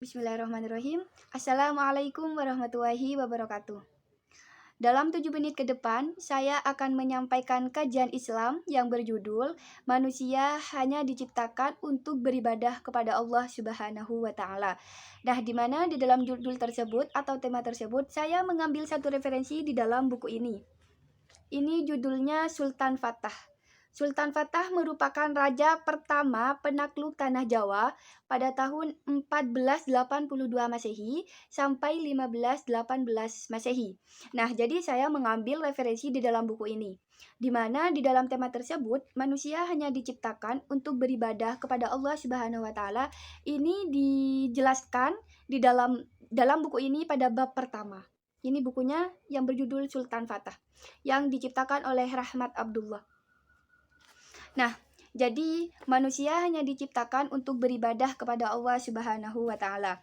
Bismillahirrahmanirrahim. Assalamualaikum warahmatullahi wabarakatuh. Dalam 7 menit ke depan, saya akan menyampaikan kajian Islam yang berjudul Manusia hanya diciptakan untuk beribadah kepada Allah Subhanahu wa Ta'ala. Nah, di mana di dalam judul tersebut atau tema tersebut, saya mengambil satu referensi di dalam buku ini. Ini judulnya Sultan Fatah. Sultan Fatah merupakan raja pertama penakluk tanah Jawa pada tahun 1482 Masehi sampai 1518 Masehi. Nah, jadi saya mengambil referensi di dalam buku ini, di mana di dalam tema tersebut manusia hanya diciptakan untuk beribadah kepada Allah Subhanahu wa Ta'ala. Ini dijelaskan di dalam buku ini pada bab pertama. Ini bukunya yang berjudul Sultan Fatah yang diciptakan oleh Rahmat Abdullah. Nah, jadi manusia hanya diciptakan untuk beribadah kepada Allah Subhanahu wa Ta'ala.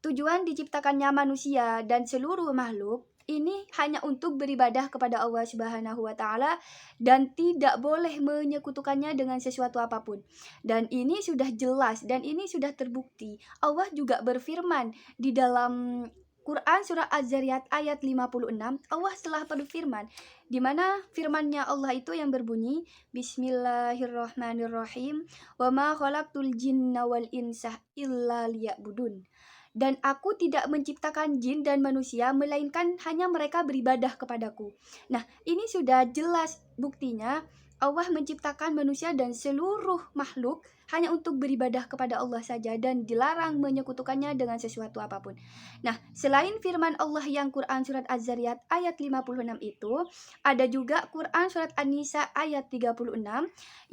Tujuan diciptakannya manusia dan seluruh makhluk ini hanya untuk beribadah kepada Allah Subhanahu wa Ta'ala dan tidak boleh menyekutukannya dengan sesuatu apapun. Dan ini sudah jelas dan ini sudah terbukti. Allah juga berfirman di dalam Quran surah Az-Zariyat ayat 56, Allah telah berfirman, di mana firman-Nya Allah itu yang berbunyi, Bismillahirrahmanirrahim, wa ma khalaqtul jinna wal insa illa liya'budun. Dan aku tidak menciptakan jin dan manusia, melainkan hanya mereka beribadah kepadaku. Nah, ini sudah jelas buktinya Allah menciptakan manusia dan seluruh makhluk hanya untuk beribadah kepada Allah saja dan dilarang menyekutukannya dengan sesuatu apapun. Nah, selain firman Allah yang Quran surat Az-Zariyat ayat 56 itu, ada juga Quran surat An-Nisa ayat 36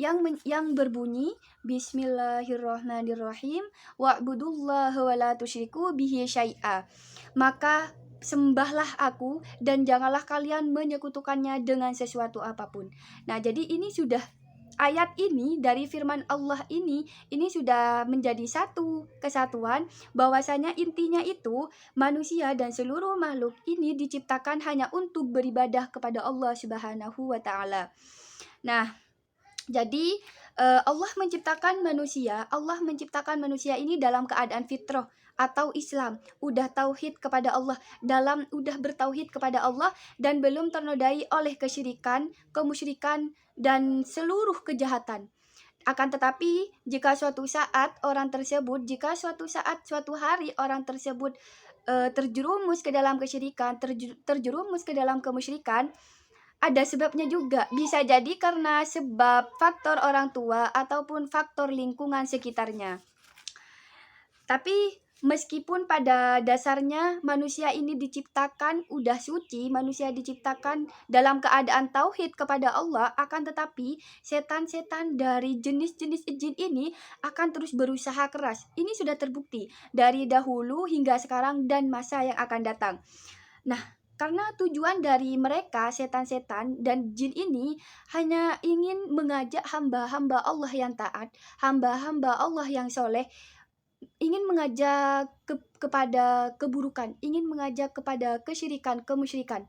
yang berbunyi Bismillahirrahmanirrahim wa'budullaha wa la tusyriku bihi syai'a. Maka sembahlah aku dan janganlah kalian menyekutukannya dengan sesuatu apapun. Nah, jadi ini sudah ayat ini dari firman Allah ini sudah menjadi satu kesatuan, bahwasanya intinya itu manusia dan seluruh makhluk ini diciptakan hanya untuk beribadah kepada Allah Subhanahu wa Ta'ala. Nah, jadi Allah menciptakan manusia ini dalam keadaan fitrah atau Islam, udah tauhid kepada Allah, udah bertauhid kepada Allah dan belum ternodai oleh kesyirikan, kemusyrikan dan seluruh kejahatan. Akan tetapi jika suatu hari orang tersebut terjerumus ke dalam kesyirikan, terjerumus ke dalam kemusyrikan, ada sebabnya juga. Bisa jadi karena sebab faktor orang tua ataupun faktor lingkungan sekitarnya. Tapi meskipun pada dasarnya manusia ini diciptakan udah suci, manusia diciptakan dalam keadaan tauhid kepada Allah, akan tetapi setan-setan dari jenis-jenis jin ini akan terus berusaha keras. Ini sudah terbukti dari dahulu hingga sekarang dan masa yang akan datang. Nah, karena tujuan dari mereka, setan-setan dan jin ini hanya ingin mengajak hamba-hamba Allah yang taat, hamba-hamba Allah yang soleh, ingin mengajak kepada keburukan, ingin mengajak kepada kesyirikan, kemusyrikan.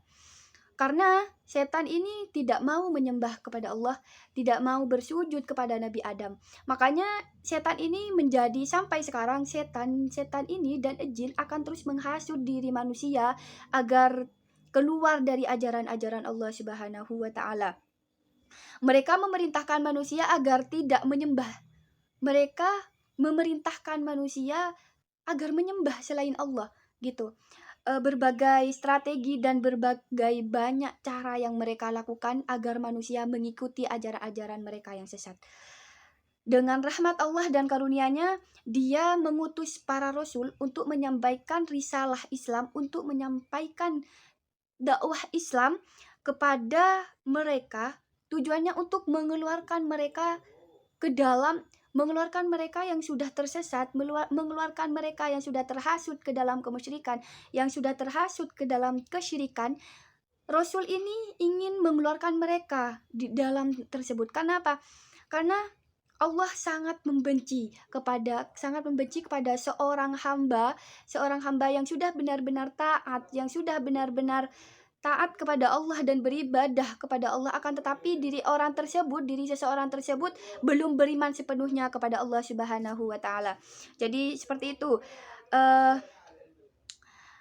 Karena setan ini tidak mau menyembah kepada Allah, tidak mau bersujud kepada Nabi Adam. Makanya setan ini menjadi sampai sekarang setan ini dan jin akan terus menghasut diri manusia agar keluar dari ajaran-ajaran Allah Subhanahu wa Ta'ala. Mereka memerintahkan manusia agar tidak menyembah. Mereka memerintahkan manusia agar menyembah selain Allah, gitu. Berbagai strategi dan berbagai banyak cara yang mereka lakukan agar manusia mengikuti ajaran-ajaran mereka yang sesat. Dengan rahmat Allah dan karunia-Nya, Dia mengutus para rasul untuk menyampaikan risalah Islam, untuk menyampaikan dakwah Islam kepada mereka. Tujuannya untuk mengeluarkan mereka yang sudah tersesat, mengeluarkan mereka yang sudah terhasut ke dalam kemusyrikan, yang sudah terhasut ke dalam kesyirikan. Rasul ini ingin mengeluarkan mereka di dalam tersebut. Kenapa? Karena Allah sangat membenci kepada seorang hamba yang sudah benar-benar taat, yang sudah benar-benar taat kepada Allah dan beribadah kepada Allah, akan tetapi diri seseorang tersebut belum beriman sepenuhnya kepada Allah Subhanahu wa Ta'ala. Jadi seperti itu.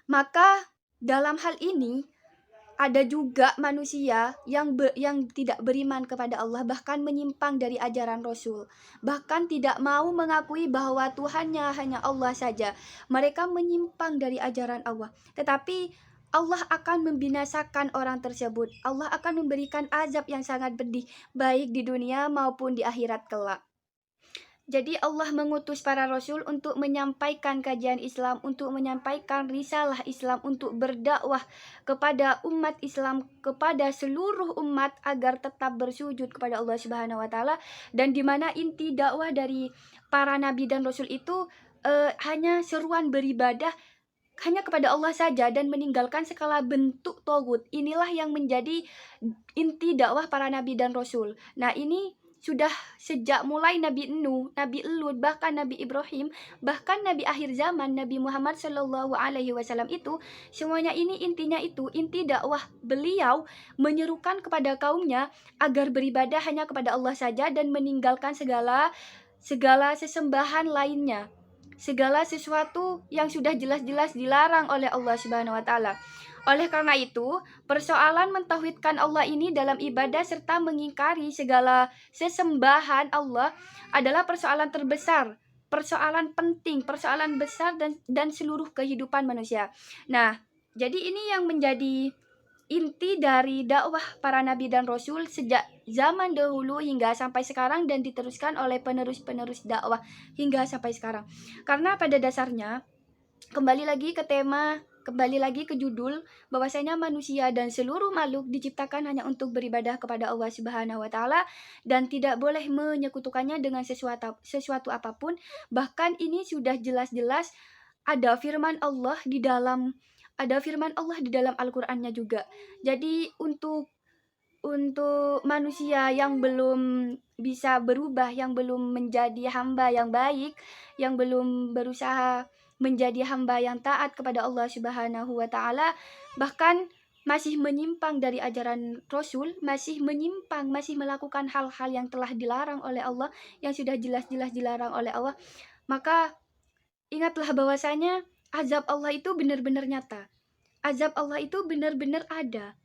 Maka dalam hal ini ada juga manusia yang tidak beriman kepada Allah, bahkan menyimpang dari ajaran Rasul, bahkan tidak mau mengakui bahwa Tuhannya hanya Allah saja. Mereka menyimpang dari ajaran Allah, tetapi Allah akan membinasakan orang tersebut. Allah akan memberikan azab yang sangat pedih, baik di dunia maupun di akhirat kelak. Jadi Allah mengutus para rasul untuk menyampaikan kajian Islam, untuk menyampaikan risalah Islam, untuk berdakwah kepada umat Islam, kepada seluruh umat agar tetap bersujud kepada Allah Subhanahu wa taala, dan di mana inti dakwah dari para nabi dan rasul itu hanya seruan beribadah hanya kepada Allah saja dan meninggalkan segala bentuk tagut. Inilah yang menjadi inti dakwah para nabi dan rasul. Nah, ini sudah sejak mulai Nabi Nuh, Nabi Lut, bahkan Nabi Ibrahim, bahkan Nabi akhir zaman Nabi Muhammad Shallallahu Alaihi Wasallam itu semuanya ini intinya itu inti dakwah beliau menyerukan kepada kaumnya agar beribadah hanya kepada Allah saja dan meninggalkan segala sesembahan lainnya, segala sesuatu yang sudah jelas-jelas dilarang oleh Allah Subhanahu wa taala. Oleh karena itu, persoalan mentauhidkan Allah ini dalam ibadah serta mengingkari segala sesembahan Allah adalah persoalan terbesar, persoalan penting, persoalan besar dan seluruh kehidupan manusia. Nah, jadi ini yang menjadi inti dari dakwah para nabi dan rasul sejak zaman dahulu hingga sampai sekarang dan diteruskan oleh penerus-penerus dakwah hingga sampai sekarang. Karena pada dasarnya kembali lagi ke tema, kembali lagi ke judul, bahwasanya manusia dan seluruh makhluk diciptakan hanya untuk beribadah kepada Allah Subhanahu wa taala dan tidak boleh menyekutukannya dengan sesuatu apapun. Bahkan ini sudah jelas-jelas ada firman Allah di dalam Al-Qur'annya juga. Jadi untuk manusia yang belum bisa berubah, yang belum menjadi hamba yang baik, yang belum berusaha menjadi hamba yang taat kepada Allah Subhanahu wa taala, bahkan masih menyimpang dari ajaran Rasul, masih menyimpang, masih melakukan hal-hal yang telah dilarang oleh Allah, yang sudah jelas-jelas dilarang oleh Allah, maka ingatlah bahwasanya azab Allah itu benar-benar nyata. Azab Allah itu benar-benar ada.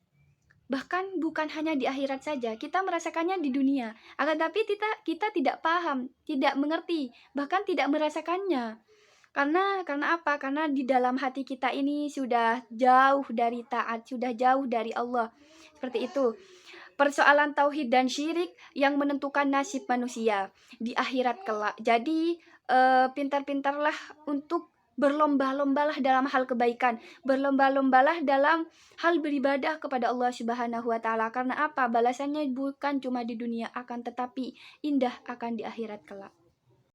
Bahkan bukan hanya di akhirat saja, kita merasakannya di dunia. Akan tapi kita tidak paham, tidak mengerti, bahkan tidak merasakannya. Karena apa? Karena di dalam hati kita ini sudah jauh dari taat, sudah jauh dari Allah. Seperti itu. Persoalan tauhid dan syirik yang menentukan nasib manusia di akhirat kelak. Jadi pintar-pintarlah untuk berlomba-lombalah dalam hal kebaikan, berlomba-lombalah dalam hal beribadah kepada Allah Subhanahu wa taala. Karena apa? Balasannya bukan cuma di dunia akan tetapi indah akan di akhirat kelak.